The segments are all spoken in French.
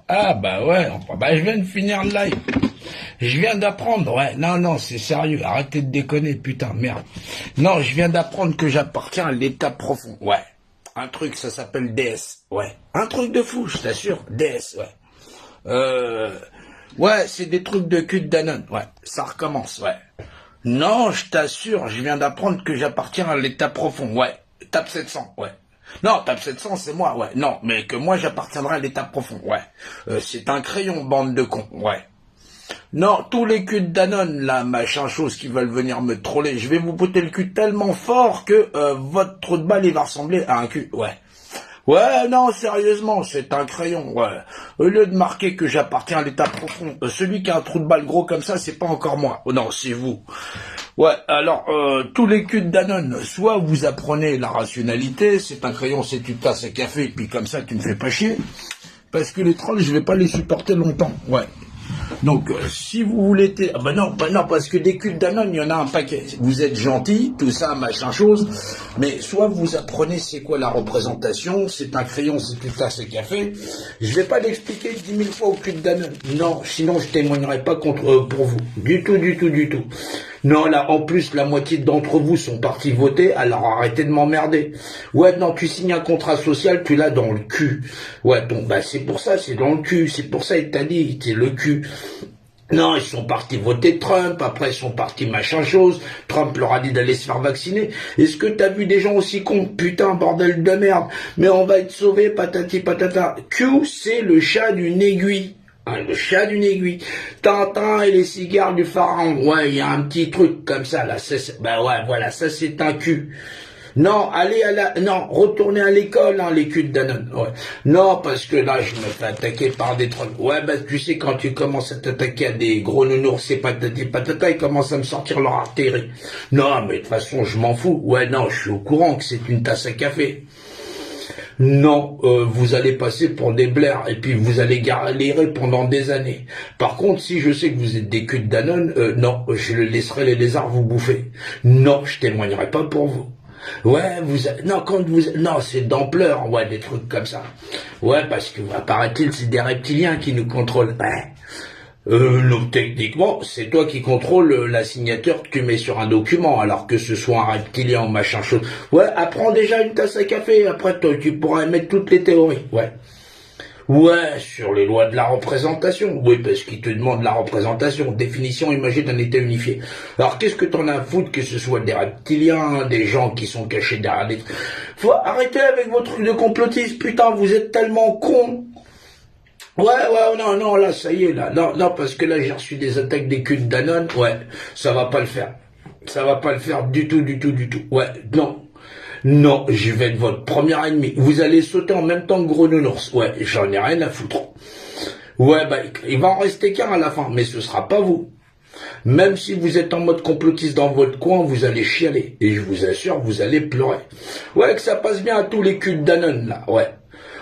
Ah bah ouais, enfin, bah je viens de finir le live. Je viens d'apprendre, ouais, non, non, c'est sérieux, arrêtez de déconner, putain, merde. Non, je viens d'apprendre que j'appartiens à l'état profond, ouais. Un truc, ça s'appelle DS, ouais. Un truc de fou, je t'assure, DS, ouais. Euh, ouais, c'est des trucs de cul de Danone, ouais. Ça recommence, ouais. Non, je t'assure, je viens d'apprendre que j'appartiens à l'état profond, ouais. Tape 700, ouais. Non, Tape 700, c'est moi, ouais. Non, mais que moi, j'appartiendrai à l'état profond, ouais. C'est un crayon, bande de cons, ouais. Non, tous les culs de Danone, là, machin chose, qui veulent venir me troller, je vais vous botter le cul tellement fort que votre trou de balle, il va ressembler à un cul, ouais. Ouais, non, sérieusement, c'est un crayon, ouais. Au lieu de marquer que j'appartiens à l'état profond, celui qui a un trou de balle gros comme ça, c'est pas encore moi. Oh non, c'est vous. Ouais, alors, tous les culs de Danone, soit vous apprenez la rationalité, c'est un crayon, c'est une tasse à café, et puis comme ça, tu ne fais pas chier. Parce que les trolls, je vais pas les supporter longtemps, ouais. Donc, si vous voulez... Ah bah non, parce que des culs de Danone, il y en a un paquet. Vous êtes gentil, tout ça, machin chose, mais soit vous apprenez c'est quoi la représentation, c'est un crayon, c'est une tasse de café. Je vais pas l'expliquer 10 000 fois au cul de Danone. Non, sinon je témoignerai pas contre pour vous. Du tout, du tout, du tout. Non, là, en plus, la moitié d'entre vous sont partis voter, alors arrêtez de m'emmerder. Ouais, non, tu signes un contrat social, tu l'as dans le cul. Ouais, donc, bah, c'est pour ça, c'est dans le cul, c'est pour ça, il t'a dit, c'est le cul. Non, ils sont partis voter Trump, après ils sont partis machin chose, Trump leur a dit d'aller se faire vacciner. Est-ce que t'as vu des gens aussi cons? Putain, bordel de merde. Mais on va être sauvés, patati patata. Q, c'est le chat d'une aiguille. Hein, le chat d'une aiguille. Tintin et les cigares du pharaon. Ouais, il y a un petit truc comme ça, là. Bah ouais, voilà, ça c'est un cul. Non, non, retournez à l'école, hein, les culs de Danone. Ouais. Non, parce que là, je me fais attaquer par des trolls. Ouais, bah, tu sais, quand tu commences à t'attaquer à des gros nounours et patati patata, ils commencent à me sortir leur artillerie. Non, mais de toute façon, je m'en fous. Ouais, non, je suis au courant que c'est une tasse à café. Non, vous allez passer pour des blairs et puis vous allez galérer pendant des années. Par contre, si je sais que vous êtes des culs de Danone, non, je laisserai les lézards vous bouffer. Non, je témoignerai pas pour vous. Ouais, non, non, c'est d'ampleur, ouais, des trucs comme ça. Ouais, parce que, apparaît-il, c'est des reptiliens qui nous contrôlent. Ouais. Non, techniquement, c'est toi qui contrôles la signature que tu mets sur un document, alors que ce soit un reptilien ou machin chose. Ouais, apprends déjà une tasse à café, après toi, tu pourras émettre toutes les théories, ouais. Ouais, sur les lois de la représentation. Oui, parce qu'ils te demandent la représentation. Définition imagée d'un État unifié. Alors, qu'est-ce que t'en as à foutre que ce soit des reptiliens, des gens qui sont cachés derrière des... Faut arrêter avec vos trucs de complotistes. Putain, vous êtes tellement cons. Ouais, non, non, là, ça y est, là. Non, non, parce que là, j'ai reçu des attaques des culs de Danone. Ouais, ça va pas le faire. Ça va pas le faire du tout, du tout, du tout. Ouais, non. Non, je vais être votre premier ennemi. Vous allez sauter en même temps que Gros Nounours. Ouais, j'en ai rien à foutre. Ouais, bah, il va en rester qu'un à la fin, mais ce sera pas vous. Même si vous êtes en mode complotiste dans votre coin, vous allez chialer. Et je vous assure, vous allez pleurer. Ouais, que ça passe bien à tous les culs de Danone, là. Ouais.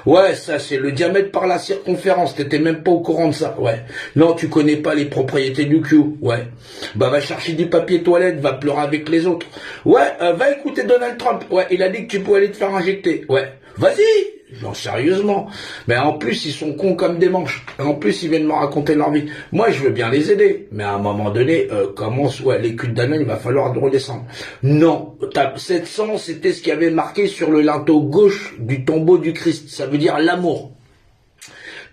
Ouais, ça c'est le diamètre par la circonférence, t'étais même pas au courant de ça, ouais. Non, tu connais pas les propriétés du cul, ouais. Bah va chercher du papier toilette, va pleurer avec les autres. Ouais, va écouter Donald Trump, ouais, il a dit que tu pouvais aller te faire injecter, ouais. Vas-y. Non, sérieusement. Mais en plus, ils sont cons comme des manches. En plus, ils viennent me raconter leur vie. Moi, je veux bien les aider. Mais à un moment donné, ouais, les culs de Danone, il va falloir redescendre. Non, tape 700, c'était ce qui avait marqué sur le linteau gauche du tombeau du Christ. Ça veut dire l'amour.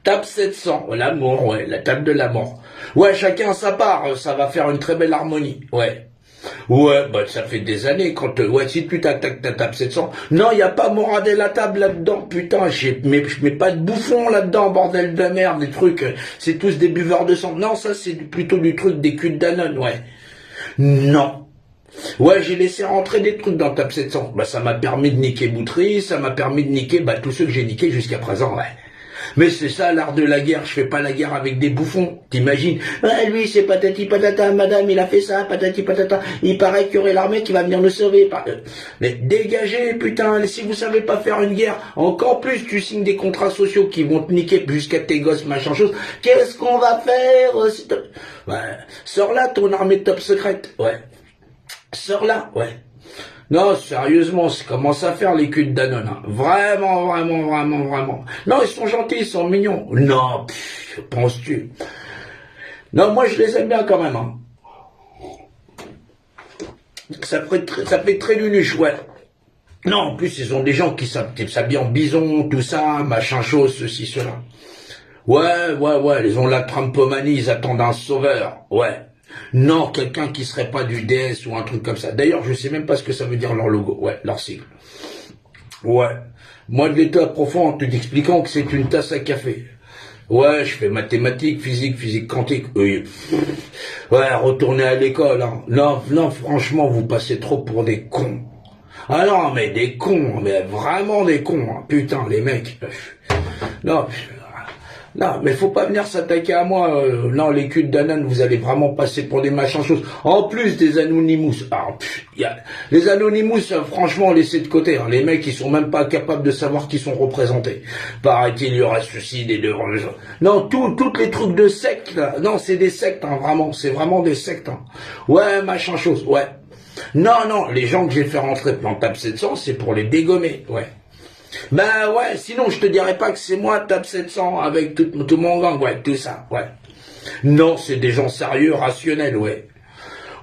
Tape 700, l'amour, ouais, la table de l'amour. Ouais, chacun sa part, ça va faire une très belle harmonie, ouais. Ouais, bah ça fait des années quand ouais, si tu t'attaques ta table 700. Non, il y a pas moradé la table là-dedans, putain, je mets pas de bouffons là-dedans, bordel de merde, des trucs, c'est tous des buveurs de sang. Non, ça c'est plutôt du truc des culs de Danone, ouais. Non. Ouais, j'ai laissé rentrer des trucs dans table 700. Bah ça m'a permis de niquer Boutry, ça m'a permis de niquer bah tous ceux que j'ai niqués jusqu'à présent, ouais. Mais c'est ça l'art de la guerre, je fais pas la guerre avec des bouffons, t'imagines? Ouais, lui c'est patati patata, madame il a fait ça, patati patata, il paraît qu'il y aurait l'armée qui va venir nous sauver. Mais dégagez putain, si vous savez pas faire une guerre, encore plus tu signes des contrats sociaux qui vont te niquer jusqu'à tes gosses, machin chose, qu'est-ce qu'on va faire? Ouais. Sors là ton armée top secrète, ouais. Sors là, ouais. Non, sérieusement, ça commence à faire les culs de Danone. Hein. Vraiment, vraiment, vraiment, vraiment. Non, ils sont gentils, ils sont mignons. Non, pff. penses-tu? Non, moi je les aime bien quand même. Hein. Ça fait très nunuche, ouais. Non, en plus, ils ont des gens qui s'habillent en bison, tout ça, machin chose, ceci, cela. Ouais, ils ont la trampomanie, ils attendent un sauveur, ouais. Non, quelqu'un qui serait pas du DS ou un truc comme ça. D'ailleurs, je sais même pas ce que ça veut dire leur logo, ouais, leur sigle. Ouais. Moi, de l'état profond, en t'expliquant que c'est une tasse à café. Ouais, je fais mathématiques, physique quantique. Oui. Ouais, retournez à l'école, hein. Non, franchement, vous passez trop pour des cons. Ah non, mais des cons, mais vraiment des cons, hein. Putain, les mecs. Non, mais faut pas venir s'attaquer à moi. Non, les culs de Danone, vous allez vraiment passer pour des machins choses. En plus des Anonymous. Les Anonymous, franchement, laissez de côté. Hein. Les mecs, ils sont même pas capables de savoir qui sont représentés. Paraît-il, il y aura ceci, des deux. Non, toutes les trucs de sectes, là. Non, c'est des sectes, hein, vraiment. C'est vraiment des sectes. Hein. Ouais, machin chose, ouais. Non, les gens que j'ai fait rentrer en TAP 700, c'est pour les dégommer, ouais. Ben ouais, sinon je te dirais pas que c'est moi TAP 700 avec tout mon gang, ouais, tout ça, ouais. Non, c'est des gens sérieux, rationnels, ouais.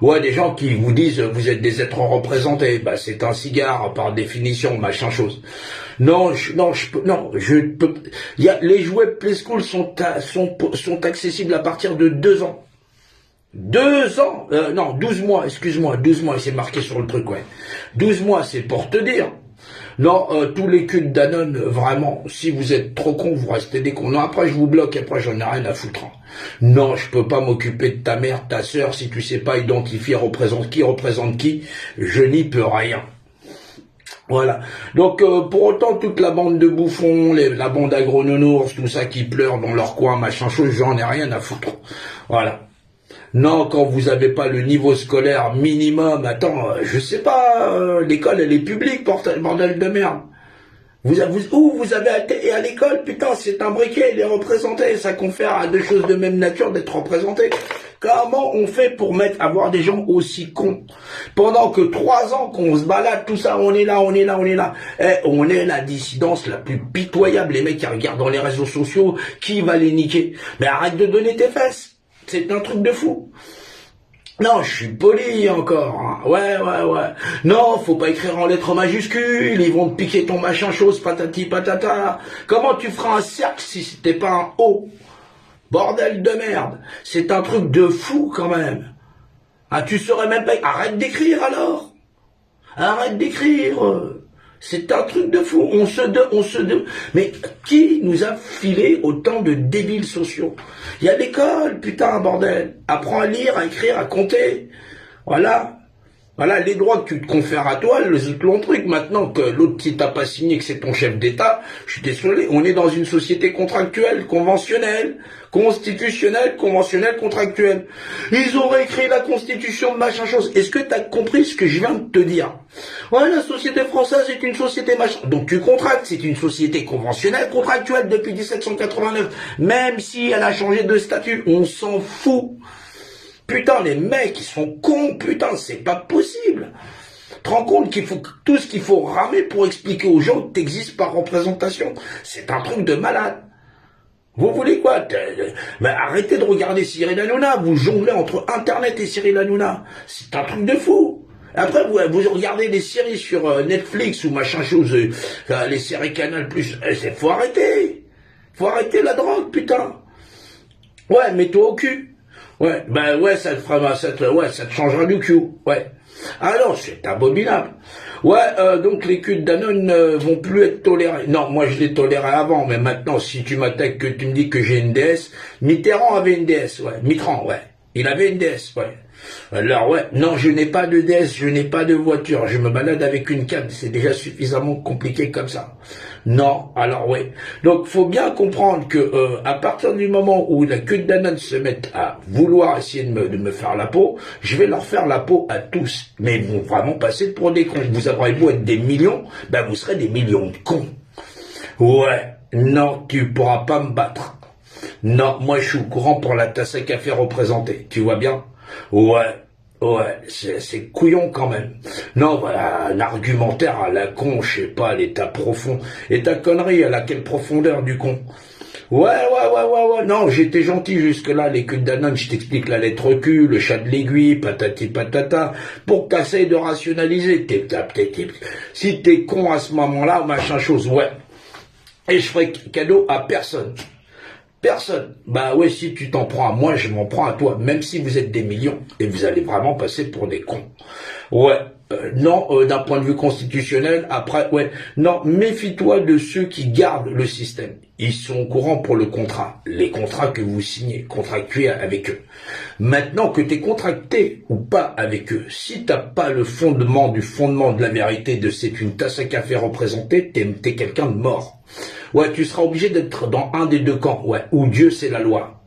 Ouais, des gens qui vous disent vous êtes des êtres représentés, bah c'est un cigare par définition, machin chose. Non, je peux. Les jouets Play School sont accessibles à partir de 2 ans. 2 ans, non, 12 mois, excuse-moi, 12 mois, c'est marqué sur le truc, ouais. 12 mois, c'est pour te dire. Non, tous les culs de Danone, vraiment, si vous êtes trop con, vous restez des cons. Non, après je vous bloque, après j'en ai rien à foutre. Hein. Non, je peux pas m'occuper de ta mère, ta sœur, si tu sais pas identifier représente qui, je n'y peux rien. Voilà. Donc, pour autant, toute la bande de bouffons, la bande agronounours, tout ça qui pleure dans leur coin, machin chose, j'en ai rien à foutre. Voilà. Non, quand vous avez pas le niveau scolaire minimum, attends, je sais pas, l'école elle est publique, bordel de merde. Vous avez été à l'école, putain, c'est un briquet, il est représenté, ça confère à deux choses de même nature d'être représenté. Comment on fait pour avoir des gens aussi cons? Pendant que 3 ans qu'on se balade, tout ça, on est là. On est la dissidence la plus pitoyable, les mecs qui regardent dans les réseaux sociaux, qui va les niquer? Mais arrête de donner tes fesses. C'est un truc de fou. Non, je suis poli encore. Hein. Ouais. Non, faut pas écrire en lettres majuscules. Ils vont te piquer ton machin chose, patati patata. Comment tu feras un cercle si c'était pas un O? Bordel de merde. C'est un truc de fou quand même. Ah, tu saurais même pas... Arrête d'écrire alors. Arrête d'écrire. C'est un truc de fou. Mais qui nous a filé autant de débiles sociaux? Il y a l'école, putain, bordel. Apprends à lire, à écrire, à compter. Voilà. Voilà, les droits que tu te confères à toi, les autres longs trucs. Maintenant que l'autre, si t'as pas signé, que c'est ton chef d'État, je suis désolé, on est dans une société contractuelle, conventionnelle, constitutionnelle, conventionnelle, contractuelle. Ils ont réécrit la constitution de machin chose. Est-ce que t'as compris ce que je viens de te dire? Ouais, la société française est une société machin. Donc tu contractes, c'est une société conventionnelle, contractuelle depuis 1789. Même si elle a changé de statut, on s'en fout. Putain, les mecs, ils sont cons, putain, c'est pas possible. Tu te rends compte qu'il faut tout ce qu'il faut ramer pour expliquer aux gens que t'existes par représentation. C'est un truc de malade. Vous voulez quoi? Mais arrêtez de regarder Cyril Hanouna, vous jonglez entre Internet et Cyril Hanouna. C'est un truc de fou. Après, vous regardez des séries sur Netflix ou machin chose, les séries Canal+, faut arrêter. Faut arrêter la drogue, putain. Ouais, mets-toi au cul. Ouais, ça te changera du cul, ouais. Ah non, c'est abominable. Ouais, donc les culs de Danone vont plus être tolérés. Non, moi je les tolérais avant, mais maintenant, si tu m'attaques, que tu me dis que j'ai une DS, Mitterrand avait une DS, ouais. Mitterrand, ouais. Il avait une DS, ouais. Alors ouais, non, je n'ai pas de DS, je n'ai pas de voiture, je me balade avec une canne, c'est déjà suffisamment compliqué comme ça. Non, alors ouais. Donc faut bien comprendre que à partir du moment où la queue de Danone se met à vouloir essayer de me faire la peau, je vais leur faire la peau à tous. Mais ils vont vraiment passer pour des cons. Vous aurez beau être des millions, ben vous serez des millions de cons. Ouais, non, tu pourras pas me battre. Non, moi je suis au courant pour la tasse à café représentée, tu vois bien? Ouais, c'est couillon quand même. Non, voilà, un argumentaire à la con, je sais pas, l'état profond. Et ta connerie, elle a quelle profondeur du con? Ouais. Non, j'étais gentil jusque-là, les culs d'Anon, je t'explique la lettre Q, le chat de l'aiguille, patati patata, pour que t'essayes de rationaliser. Si t'es con à ce moment-là, machin chose, ouais. Et je ferai cadeau à personne. Personne. Bah ouais, si tu t'en prends à moi, je m'en prends à toi, même si vous êtes des millions, et vous allez vraiment passer pour des cons. Ouais. Non, d'un point de vue constitutionnel, après, ouais, non, méfie-toi de ceux qui gardent le système. Ils sont au courant pour le contrat, les contrats que vous signez, contractués avec eux. Maintenant que tu es contracté ou pas avec eux, si t'as pas le fondement de la vérité de c'est une tasse à café représentée, t'es quelqu'un de mort. Ouais, tu seras obligé d'être dans un des deux camps, ouais, où Dieu c'est la loi.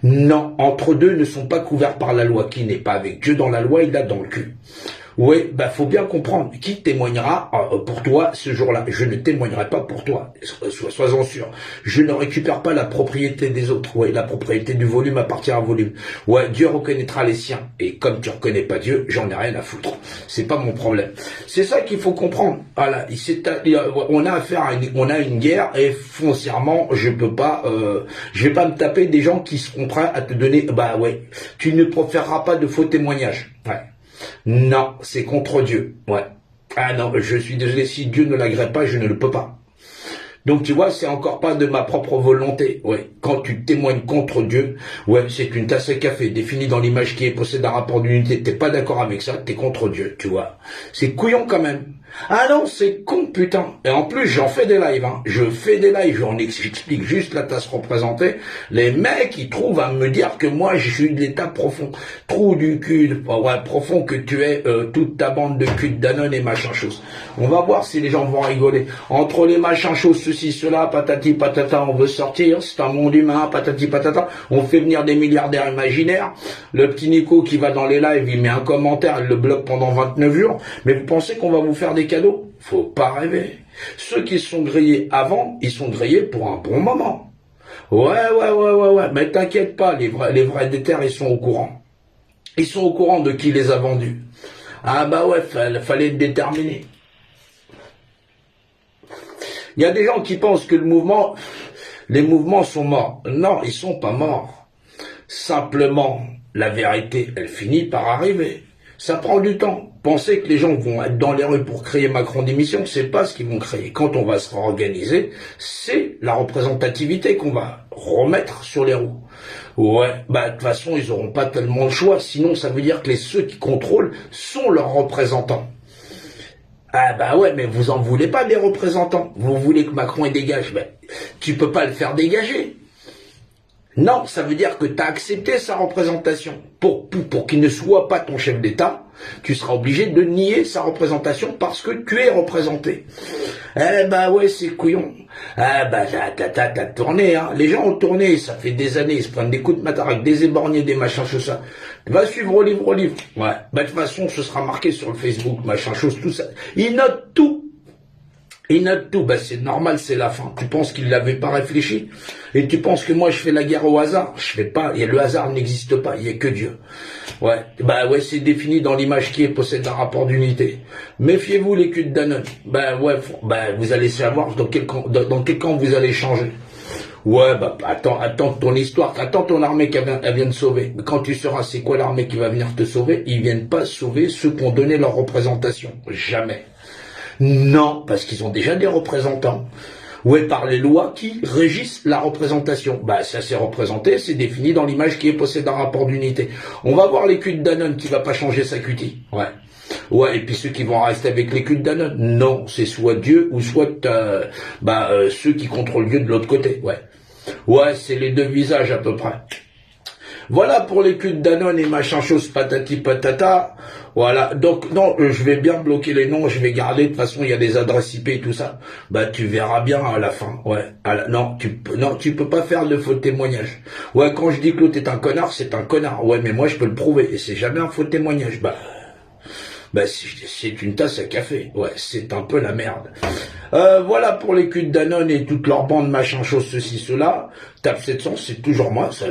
Non, entre deux ne sont pas couverts par la loi. Qui n'est pas avec Dieu dans la loi, il l'a dans le cul. Oui, bah faut bien comprendre. Qui témoignera pour toi ce jour-là? Je ne témoignerai pas pour toi. Sois-en sûr. Je ne récupère pas la propriété des autres. Oui, la propriété du volume appartient à un volume. Ouais, Dieu reconnaîtra les siens. Et comme tu reconnais pas Dieu, j'en ai rien à foutre. C'est pas mon problème. C'est ça qu'il faut comprendre. Voilà, on a affaire on a une guerre et foncièrement, je vais pas me taper des gens qui seront prêts à te donner. Bah ouais, tu ne proféreras pas de faux témoignages. Ouais. Non, c'est contre Dieu. Ouais. Ah non, je suis désolé, si Dieu ne l'agrée pas, je ne le peux pas. Donc tu vois, c'est encore pas de ma propre volonté. Ouais. Quand tu témoignes contre Dieu, ouais, c'est une tasse de café définie dans l'image qui est possède un rapport d'unité. T'es pas d'accord avec ça, t'es contre Dieu, tu vois. C'est couillon quand même. Ah non, c'est con, putain. Et en plus, j'en fais des lives, hein. Je fais des lives, j'explique juste la tasse représentée. Les mecs, ils trouvent à me dire que moi, je suis de l'état profond. Trou du cul, ouais, profond que tu es, toute ta bande de cul de Danone et machin chose. On va voir si les gens vont rigoler. Entre les machins choses, ceci, cela, patati patata, on veut sortir, c'est un monde humain, patati patata. On fait venir des milliardaires imaginaires. Le petit Nico qui va dans les lives, il met un commentaire, il le bloque pendant 29 jours. Mais vous pensez qu'on va vous faire des cadeaux? Faut pas rêver. Ceux qui sont grillés avant, ils sont grillés pour un bon moment. Ouais. Mais t'inquiète pas, les vrais déterres, ils sont au courant. Ils sont au courant de qui les a vendus. Ah bah ouais, fallait être déterminé. Il y a des gens qui pensent que les mouvements sont morts. Non, ils sont pas morts. Simplement, la vérité, elle finit par arriver. Ça prend du temps. Penser que les gens vont être dans les rues pour créer Macron démission, c'est pas ce qu'ils vont créer. Quand on va se réorganiser, c'est la représentativité qu'on va remettre sur les roues. Ouais, bah de toute façon, ils auront pas tellement le choix. Sinon, ça veut dire que ceux qui contrôlent sont leurs représentants. Ah bah ouais, mais vous en voulez pas des représentants. Vous voulez que Macron dégage. Ben, tu peux pas le faire dégager. Non, ça veut dire que tu as accepté sa représentation. Pour qu'il ne soit pas ton chef d'État, tu seras obligé de nier sa représentation parce que tu es représenté. Eh bah ouais, c'est couillon. Ah bah t'as tourné, hein. Les gens ont tourné, ça fait des années, ils se prennent des coups de matraque, des éborgnés, des machins, tout ça. Va suivre au livre. Ouais. Bah de toute façon, ce sera marqué sur le Facebook, machin, chose, tout ça. Ils notent tout. Il note tout, ben c'est normal, c'est la fin. Tu penses qu'il l'avait pas réfléchi? Et tu penses que moi je fais la guerre au hasard? Je fais pas, le hasard n'existe pas, il y a que Dieu. Ouais, bah ouais, c'est défini dans l'image qui est possède un rapport d'unité. Méfiez-vous les culs de Danone. Ben ouais, vous allez savoir dans quel camp vous allez changer. Ouais, bah attends ton histoire, attends ton armée elle vient de sauver. Mais quand tu sauras c'est quoi l'armée qui va venir te sauver, ils viennent pas sauver ceux qui ont donné leur représentation. Jamais. Non, parce qu'ils ont déjà des représentants. Ouais, par les lois qui régissent la représentation. Bah, ça c'est représenté, c'est défini dans l'image qui est possède un rapport d'unité. On va voir les culs de Danone qui va pas changer sa cutie. Ouais. Ouais, et puis ceux qui vont rester avec les culs de Danone. Non, c'est soit Dieu ou soit ceux qui contrôlent Dieu de l'autre côté. Ouais. Ouais, c'est les deux visages à peu près. Voilà pour les culs de Danone et machin chose patati patata. Voilà, donc non, je vais bien bloquer les noms, je vais garder, de toute façon il y a des adresses IP et tout ça. Bah tu verras bien à la fin, ouais. Non, tu peux pas faire de faux témoignage. Ouais, quand je dis que l'autre est un connard, c'est un connard. Ouais, mais moi je peux le prouver, et c'est jamais un faux témoignage. Bah Ben, c'est une tasse à café. Ouais, c'est un peu la merde. Voilà pour les culs de Danone et toute leur bande machin chose ceci cela. Tape 700, c'est toujours moi. Ça,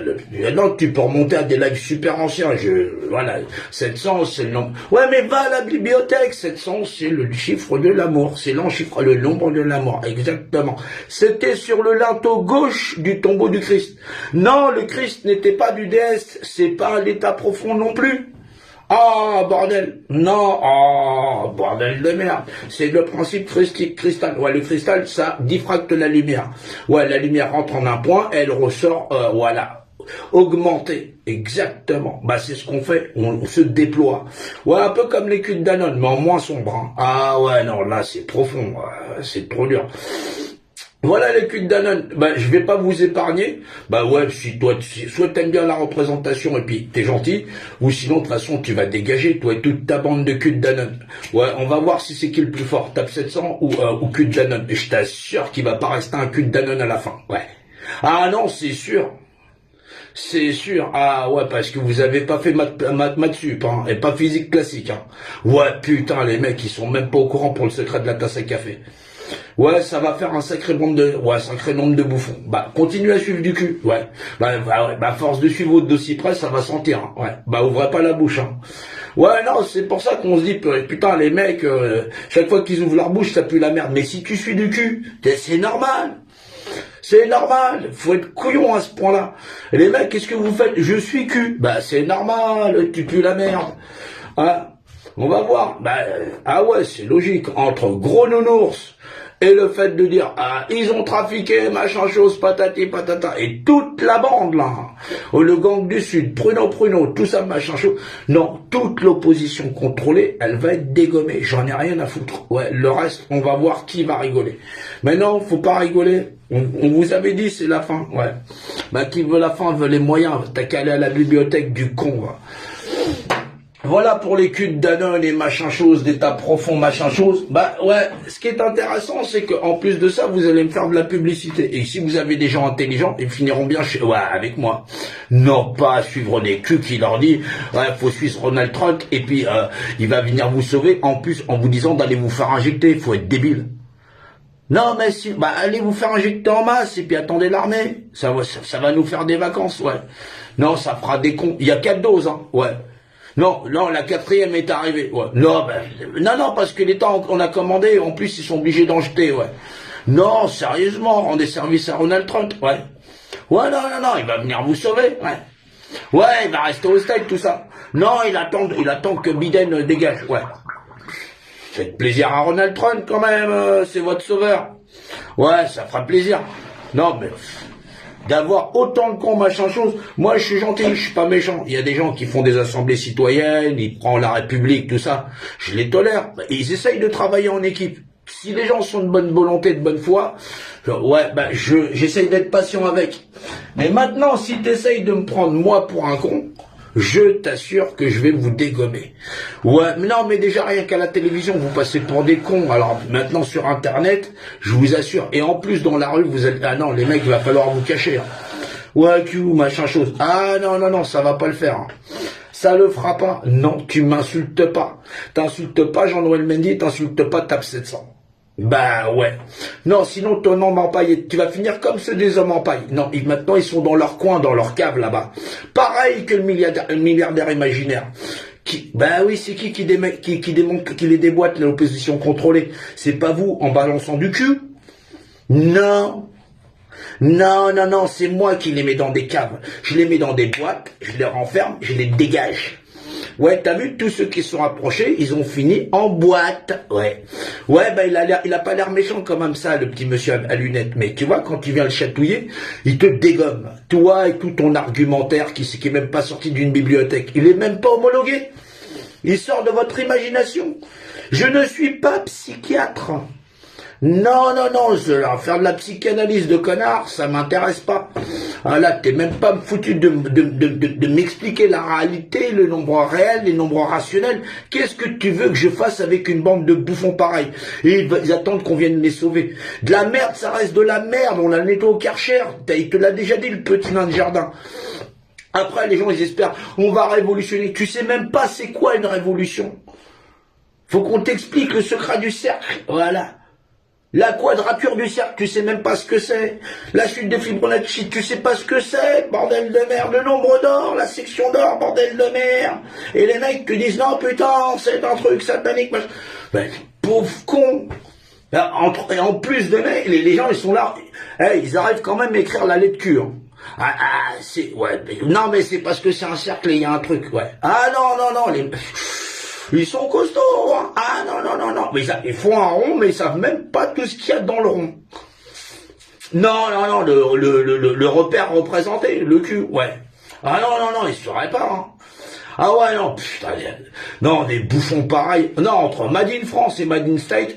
non, tu peux remonter à des lives super anciens. Voilà, 700, c'est le nombre. Ouais, mais va à la bibliothèque. 700, c'est le chiffre de l'amour. C'est le nombre de l'amour. Exactement. C'était sur le linteau gauche du tombeau du Christ. Non, le Christ n'était pas du déesse. C'est pas l'état profond non plus. Ah, bordel. Non, oh, bordel de merde. C'est le principe cristal. Ouais, le cristal, ça diffracte la lumière. Ouais, la lumière rentre en un point, elle ressort, voilà, augmentée. Exactement. Bah, c'est ce qu'on fait. On se déploie. Ouais, un peu comme les culs de Danone, mais en moins sombre. Hein. Ah ouais, non, là, c'est profond. C'est trop dur. Voilà les culs de Danone. Ben, je vais pas vous épargner. Ben ouais, si toi, soit t'aimes bien la représentation et puis t'es gentil, ou sinon de toute façon tu vas dégager, toi et toute ta bande de culs de Danone. Ouais, on va voir si c'est qui le plus fort, Tape 700 ou cul de Danone. Et je t'assure qu'il va pas rester un cul de Danone à la fin. Ouais. Ah non, c'est sûr. C'est sûr. Ah ouais, parce que vous avez pas fait maths sup, hein, et pas physique classique. Hein. Ouais, putain, les mecs, ils sont même pas au courant pour le secret de la tasse à café. Ouais, ça va faire un sacré nombre de bouffons. Bah, continuez à suivre du cul, ouais. Bah, force de suivre votre dossier près, ça va sentir, hein. Ouais. Bah, ouvrez pas la bouche, hein. Ouais, non, c'est pour ça qu'on se dit, putain, les mecs, chaque fois qu'ils ouvrent leur bouche, ça pue la merde. Mais si tu suis du cul, c'est normal. C'est normal, faut être couillon à ce point-là. Et les mecs, qu'est-ce que vous faites? Je suis cul. Bah, c'est normal, tu pues la merde. Hein? On va voir. Bah, ah ouais, c'est logique. Entre gros nounours et le fait de dire, ah, ils ont trafiqué, machin chose, patati patata, et toute la bande, là, le gang du Sud, Pruno, tout ça, machin chose, non, toute l'opposition contrôlée, elle va être dégommée, j'en ai rien à foutre. Ouais, le reste, on va voir qui va rigoler. Mais non, faut pas rigoler, on vous avait dit, c'est la fin, ouais. Bah, qui veut la fin, veut les moyens, t'as qu'à aller à la bibliothèque du con, va. Voilà pour les culs de Danone et machin chose, d'état profond, machin chose. Bah ouais, ce qui est intéressant, c'est qu'en plus de ça, vous allez me faire de la publicité. Et si vous avez des gens intelligents, ils finiront bien avec moi. Non pas à suivre des culs qui leur disent, ouais, faut suivre Ronald Trump, et puis il va venir vous sauver, en plus en vous disant d'aller vous faire injecter, faut être débile. Non, mais si, bah, allez vous faire injecter en masse, et puis attendez l'armée. Ça va nous faire des vacances, ouais. Non, ça fera des cons. Il y a 4 doses, hein, ouais. Non, la 4e est arrivée. Ouais. Non, non, parce que les temps qu'on a commandé, en plus, ils sont obligés d'en jeter, ouais. Non, sérieusement, rendez service à Ronald Trump, ouais. Ouais, non, il va venir vous sauver, ouais. Ouais, il va rester au stade, tout ça. Non, il attend que Biden dégage, ouais. Faites plaisir à Ronald Trump, quand même, c'est votre sauveur. Ouais, ça fera plaisir. Non, mais d'avoir autant de cons, machin chose. Moi, je suis gentil, je suis pas méchant. Il y a des gens qui font des assemblées citoyennes, ils prennent la République, tout ça. Je les tolère. Ils essayent de travailler en équipe. Si les gens sont de bonne volonté, de bonne foi, j'essaye d'être patient avec. Mais maintenant, si tu essayes de me prendre moi pour un con, je t'assure que je vais vous dégommer. Ouais, mais non, mais déjà rien qu'à la télévision, vous passez pour des cons. Alors maintenant sur Internet, je vous assure. Et en plus dans la rue, vous êtes... Ah non, les mecs, il va falloir vous cacher. Hein. Ouais, machin chose. Ah non, ça va pas le faire. Hein. Ça le fera pas. Non, tu m'insultes pas. T'insultes pas Jean-Noël Mendy, t'insultes pas Tape 700. Bah ouais. Non, sinon ton homme en paille, tu vas finir comme ceux des hommes en paille. Non, maintenant ils sont dans leur coin, dans leur cave là-bas. Pareil que le milliardaire imaginaire. Bah oui, c'est qui démonte, qui les déboîte l'opposition contrôlée. C'est pas vous en balançant du cul. Non, c'est moi qui les mets dans des caves. Je les mets dans des boîtes, je les renferme, je les dégage. Ouais, t'as vu, tous ceux qui se sont approchés, ils ont fini en boîte. Ouais. Ouais, bah, il a pas l'air méchant quand même ça, le petit monsieur à lunettes. Mais tu vois, quand tu viens le chatouiller, il te dégomme. Toi et tout ton argumentaire qui est même pas sorti d'une bibliothèque. Il est même pas homologué. Il sort de votre imagination. Je ne suis pas psychiatre. Non, faire de la psychanalyse de connard, ça m'intéresse pas. Ah là, t'es même pas foutu de m'expliquer la réalité, le nombre réel, les nombres rationnels. Qu'est-ce que tu veux que je fasse avec une bande de bouffons pareils? Et ils attendent qu'on vienne les sauver. De la merde, ça reste de la merde, on la nettoie au Karcher. Il te l'a déjà dit, le petit nain de jardin. Après, les gens, ils espèrent, on va révolutionner. Tu sais même pas c'est quoi une révolution. Faut qu'on t'explique le secret du cercle, voilà. La quadrature du cercle, tu sais même pas ce que c'est. La chute de Fibonacci, tu sais pas ce que c'est, bordel de merde. Le nombre d'or, la section d'or, bordel de merde. Et les mecs te disent, non putain, c'est un truc satanique, machin. Ben, pauvre con. Et en plus de les gens, ils sont là, ils arrivent quand même à écrire la lettre Q. Hein. Non mais c'est parce que c'est un cercle et il y a un truc, ouais. Ah non, ils sont costauds, hein. Ah non. Mais ils font un rond, mais ils savent même pas tout ce qu'il y a dans le rond. Non, le repère représenté, le cul, ouais. Ah non, ils sauraient pas, hein. Ah ouais, non, putain, non, des bouffons pareils. Non, entre Made in France et Made in State,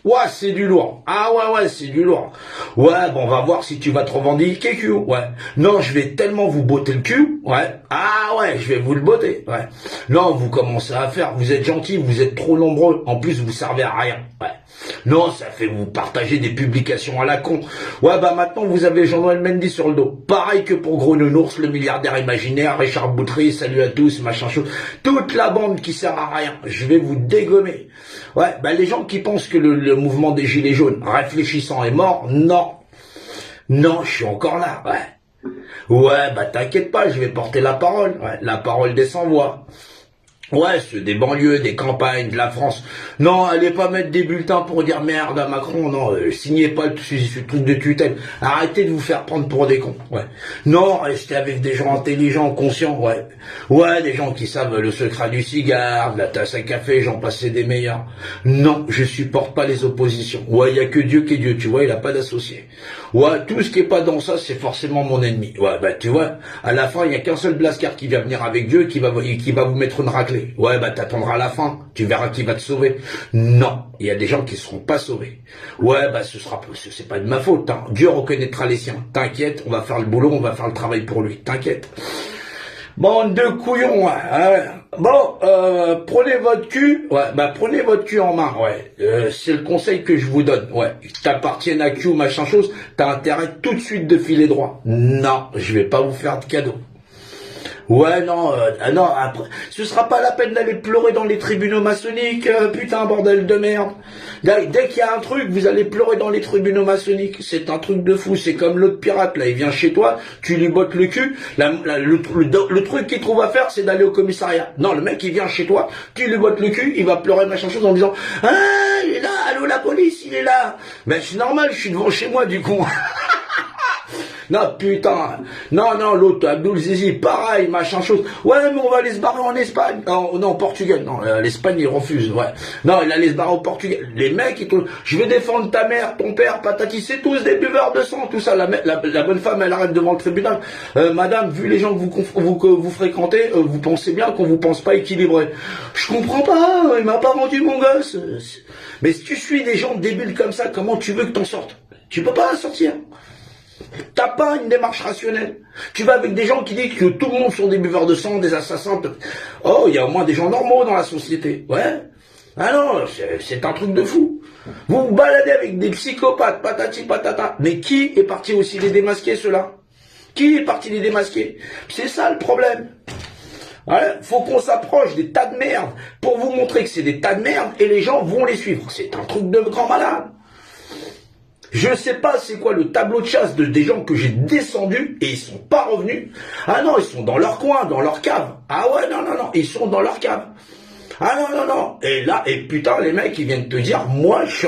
ouais, c'est du lourd. Ah ouais, c'est du lourd. Ouais, bon, on va voir si tu vas te revendiquer cul, ouais. Non, je vais tellement vous botter le cul, ouais. Ah ouais, je vais vous le botter, ouais. Non, vous commencez à faire, vous êtes gentils, vous êtes trop nombreux. En plus, vous servez à rien, ouais. Non, ça fait vous partager des publications à la con. Ouais, bah maintenant, vous avez Jean-Noël Mendy sur le dos. Pareil que pour Gros Nounours, le milliardaire imaginaire, Richard Boutry, salut à tous, machin chose. Toute la bande qui sert à rien. Je vais vous dégommer. Ouais, bah les gens qui pensent que le mouvement des Gilets jaunes, réfléchissant, est mort, non. Non, je suis encore là, ouais. Ouais, bah t'inquiète pas, je vais porter la parole. Ouais, la parole des sans-voix. Ouais, ceux des banlieues, des campagnes, de la France. Non, allez pas mettre des bulletins pour dire merde à Macron, non, signez pas ce truc de tutelle. Arrêtez de vous faire prendre pour des cons, ouais. Non, restez avec des gens intelligents, conscients, ouais. Ouais, des gens qui savent le secret du cigare, de la tasse à café, j'en passais des meilleurs. Non, je supporte pas les oppositions. Ouais, il y a que Dieu qui est Dieu, tu vois, il a pas d'associé. Ouais, tout ce qui est pas dans ça, c'est forcément mon ennemi. Ouais, bah tu vois, à la fin, il y a qu'un seul Blascar qui va venir avec Dieu, qui va vous mettre une raclée. Ouais, bah t'attendras à la fin, tu verras qui va te sauver. Non, il y a des gens qui seront pas sauvés. Ouais, bah c'est pas de ma faute, hein. Dieu reconnaîtra les siens. T'inquiète, on va faire le boulot, on va faire le travail pour lui. T'inquiète. Bande de couillons, ouais. Bon, prenez votre cul, ouais, bah prenez votre cul en main, ouais. C'est le conseil que je vous donne, ouais. T'appartiennes à Q ou machin chose, t'as intérêt tout de suite de filer droit. Non, je vais pas vous faire de cadeau. Ouais, non, non, après, ce sera pas la peine d'aller pleurer dans les tribunaux maçonniques, putain, bordel de merde. Dès qu'il y a un truc, vous allez pleurer dans les tribunaux maçonniques. C'est un truc de fou, c'est comme l'autre pirate, là, il vient chez toi, tu lui bottes le cul, le truc qu'il trouve à faire, c'est d'aller au commissariat. Non, le mec, il vient chez toi, tu lui bottes le cul, il va pleurer machin chose en disant, ah, il est là, allô, la police, il est là. Ben, c'est normal, je suis devant chez moi, du con. Non, putain. Non, l'autre, Abdul Zizi, pareil, machin chose. Ouais, mais on va aller se barrer en Espagne. Non, Portugal. Non, l'Espagne, ils refusent, ouais. Non, il allait se barrer au Portugal. Les mecs, ils trouvent, je vais défendre ta mère, ton père, patati, c'est tous des buveurs de sang, tout ça. La bonne femme, elle arrête devant le tribunal. Madame, vu les gens que vous fréquentez, vous pensez bien qu'on vous pense pas équilibré. Je comprends pas, il m'a pas rendu mon gosse. Mais si tu suis des gens débiles comme ça, comment tu veux que t'en sortes? Tu peux pas en sortir. T'as pas une démarche rationnelle. Tu vas avec des gens qui disent que tout le monde sont des buveurs de sang, des assassins. Oh, il y a au moins des gens normaux dans la société. Ouais. Ah non, c'est un truc de fou. Vous vous baladez avec des psychopathes, patati patata. Mais qui est parti aussi les démasquer, ceux-là? Qui est parti les démasquer? C'est ça le problème. Voilà, faut qu'on s'approche des tas de merde pour vous montrer que c'est des tas de merde et les gens vont les suivre. C'est un truc de grand malade. Je sais pas c'est quoi le tableau de chasse des gens que j'ai descendus et ils sont pas revenus. Ah non, ils sont dans leur coin, dans leur cave. Ah ouais, non, ils sont dans leur cave. Ah non. Et là, et putain, les mecs, ils viennent te dire, moi, je suis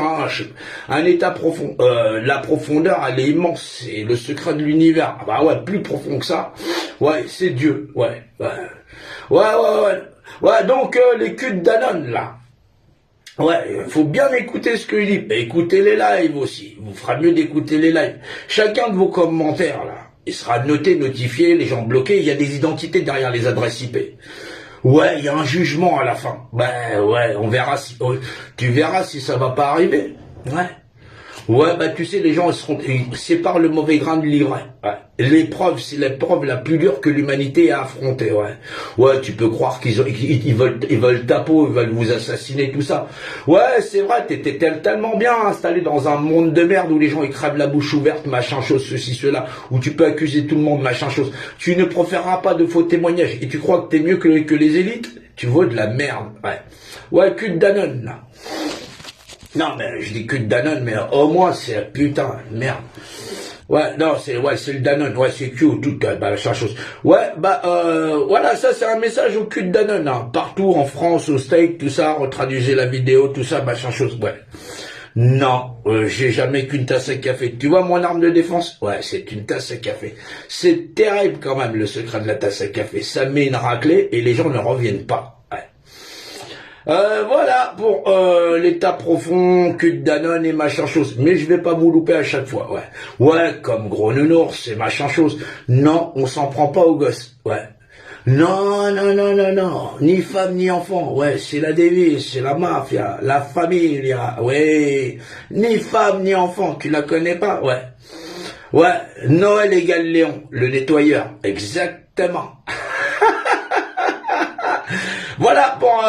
un état profond. La profondeur, elle est immense. C'est le secret de l'univers. Ah bah ouais, plus profond que ça. Ouais, c'est Dieu. Ouais. Ouais, donc, les culs de Danone, là. Ouais, il faut bien écouter ce que je dis. Écoutez les lives aussi. Vous fera mieux d'écouter les lives. Chacun de vos commentaires, là, il sera noté, notifié, les gens bloqués. Il y a des identités derrière les adresses IP. Ouais, il y a un jugement à la fin. Ben ouais, on verra si... tu verras si ça va pas arriver. Ouais. Ouais, bah tu sais, les gens ils séparent le mauvais grain du livret. Ouais. L'épreuve, c'est l'épreuve la plus dure que l'humanité a affrontée. Ouais. Ouais, tu peux croire qu'ils veulent ta peau, ils veulent vous assassiner, tout ça. Ouais, c'est vrai, t'étais tellement bien installé dans un monde de merde où les gens ils crèvent la bouche ouverte, machin chose, ceci, cela, où tu peux accuser tout le monde, machin chose. Tu ne proféreras pas de faux témoignages et tu crois que t'es mieux que les élites? tu vaux de la merde, ouais. Ouais, cul de Danone, là. Non, mais je dis cul de Danone, mais au moins, c'est putain, merde. Ouais, non, c'est le Danone, ouais, c'est Q, toute la chose. Ouais, voilà, ça c'est un message au cul de Danone, hein. Partout en France, au steak, tout ça, retraduisez la vidéo, tout ça, machin chose, ouais. Non, j'ai jamais qu'une tasse à café. Tu vois mon arme de défense? Ouais, c'est une tasse à café. C'est terrible quand même le secret de la tasse à café. Ça met une raclée et les gens ne reviennent pas. Ouais. Voilà pour l'état profond, cul de Danone et machin chose. Mais je vais pas vous louper à chaque fois, ouais. Ouais, comme gros nounours et machin chose. Non, on s'en prend pas aux gosses, ouais. Non, non, non, non, non, ni femme ni enfant, ouais, c'est la devise, c'est la mafia, la famille, ouais, ni femme ni enfant, tu la connais pas, ouais. Ouais, Noël égale Léon, le nettoyeur, exactement. Voilà pour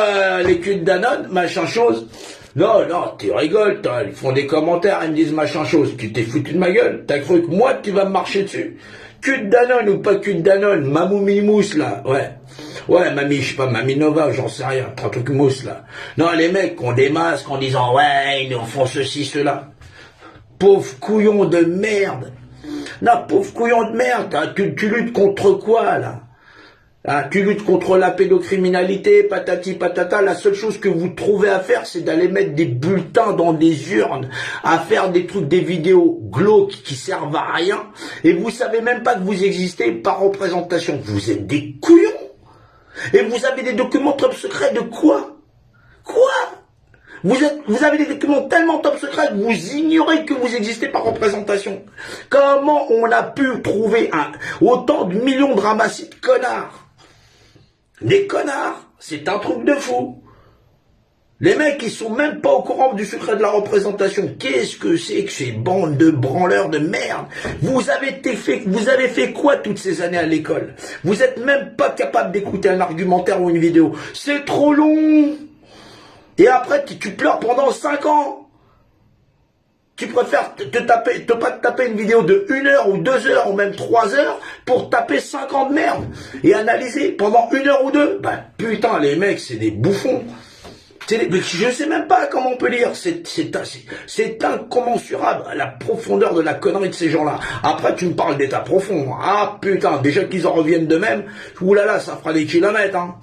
les culs de Danone, machin chose. Non, non, tu rigoles, ils font des commentaires, ils me disent machin chose. Tu t'es foutu de ma gueule? T'as cru que moi, tu vas me marcher dessus? Cul de Danone ou pas cul de Danone? Mamou Mimousse, là, ouais. Ouais, mamie, je sais pas, mamie Nova, j'en sais rien, un truc mousse, là. Non, les mecs qui ont des masques en disant, ouais, ils font ceci, cela. Pauvre couillon de merde. Non, pauvre couillon de merde, hein, tu luttes contre quoi, là? Ah, tu luttes contre la pédocriminalité, patati patata, la seule chose que vous trouvez à faire, c'est d'aller mettre des bulletins dans des urnes, à faire des trucs, des vidéos glauques qui servent à rien, et vous savez même pas que vous existez par représentation. Vous êtes des couillons. Et vous avez des documents top secrets de quoi? Quoi? Vous avez des documents tellement top secrets que vous ignorez que vous existez par représentation. Comment on a pu trouver autant de millions de ramassis de connards? Des connards, c'est un truc de fou. Les mecs, ils sont même pas au courant du secret de la représentation. Qu'est-ce que c'est que ces bandes de branleurs de merde? Vous avez fait quoi toutes ces années à l'école? Vous êtes même pas capable d'écouter un argumentaire ou une vidéo. C'est trop long. Et après, tu pleures pendant 5 ans. Tu préfères pas te taper une vidéo de 1 heure ou 2 heures ou même 3 heures pour taper 5 ans de merde et analyser pendant 1 heure ou 2. Ben putain, les mecs, c'est des bouffons. Je sais même pas comment on peut lire. C'est incommensurable la profondeur de la connerie de ces gens-là. Après, tu me parles d'état profond. Ah putain, déjà qu'ils en reviennent de même. Oulala, ça fera des kilomètres. Hein.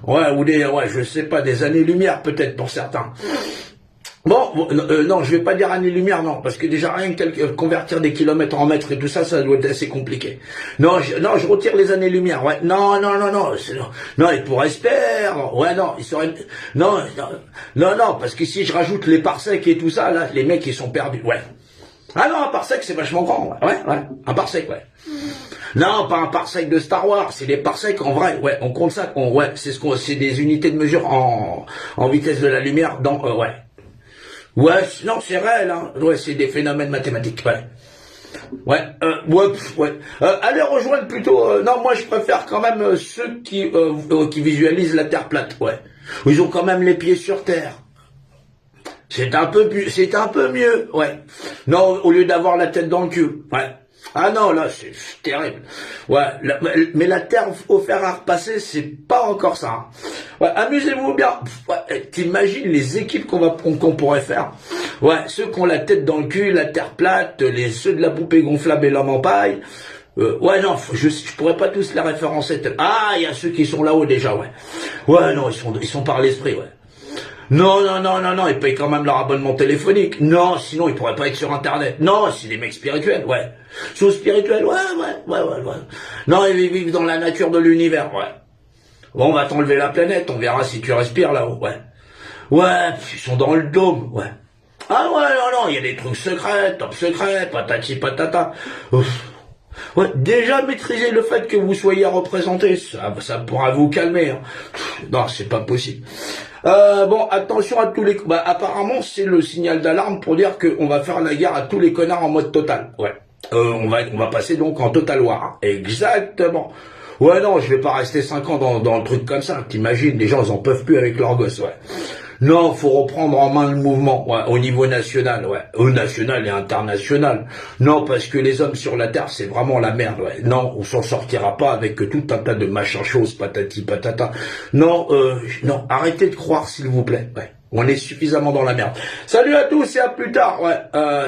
Ouais, je sais pas, des années-lumière peut-être pour certains. Bon, non, je vais pas dire année-lumière, non, parce que déjà rien que convertir des kilomètres en mètres et tout ça, ça doit être assez compliqué. Non, je retire les années-lumière, ouais. Non, et pour espérer, ouais, non, ils seraient, non, parce que si je rajoute les parsecs et tout ça, là, les mecs, ils sont perdus, ouais. Ah non, un parsec, c'est vachement grand, ouais, un parsec, ouais. Non, pas un parsec de Star Wars, c'est des parsecs en vrai, ouais, on compte ça, ouais, c'est des unités de mesure en vitesse de la lumière ouais. Ouais, non, c'est réel, hein. Ouais, c'est des phénomènes mathématiques, ouais. Ouais. Allez rejoindre plutôt, non, moi je préfère quand même ceux qui visualisent la Terre plate, ouais. Ils ont quand même les pieds sur Terre. C'est un peu mieux, ouais. Non, au lieu d'avoir la tête dans le cul, ouais. Ah non, là, c'est terrible. Ouais, mais la terre au fer à repasser, c'est pas encore ça. Hein. Ouais, amusez-vous bien. Ouais, t'imagines les équipes qu'on pourrait faire. Ouais, ceux qui ont la tête dans le cul, la terre plate, ceux de la poupée gonflable et l'homme en paille. Ouais, non, je pourrais pas tous les référencer. Ah, il y a ceux qui sont là-haut déjà, ouais. Ouais, non, ils sont par l'esprit, ouais. Non, ils payent quand même leur abonnement téléphonique. Non, sinon ils pourraient pas être sur Internet. Non, c'est des mecs spirituels, ouais. Sont spirituels, ouais. Non, ils vivent dans la nature de l'univers, ouais. Bon, on va t'enlever la planète, on verra si tu respires là-haut, ouais. Ouais, ils sont dans le dôme, ouais. Ah ouais, non, il y a des trucs secrets, top secrets, patati patata. Ouf. Ouais, déjà maîtriser le fait que vous soyez représenté, ça pourra vous calmer. Hein. Non, c'est pas possible. Bon, attention à tous les... Bah, apparemment, c'est le signal d'alarme pour dire qu'on va faire la guerre à tous les connards en mode total. Ouais. On va passer donc en total war. Hein. Exactement. Ouais, non, je vais pas rester 5 ans dans le truc comme ça. T'imagines, les gens, ils en peuvent plus avec leurs gosses, ouais. Non, faut reprendre en main le mouvement, ouais, au niveau national, ouais, au national et international. Non, parce que les hommes sur la terre, c'est vraiment la merde, ouais. Non, on s'en sortira pas avec tout un tas de machins choses, patati patata. Non, non, arrêtez de croire, s'il vous plaît, ouais. On est suffisamment dans la merde. Salut à tous et à plus tard, ouais.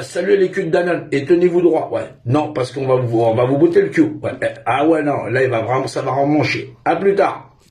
Salut les culs de Danone et tenez-vous droit, ouais. Non, parce qu'on va vous botter le cul, ouais. Ah ouais, non, là il va vraiment, ça va vraiment chier. À plus tard.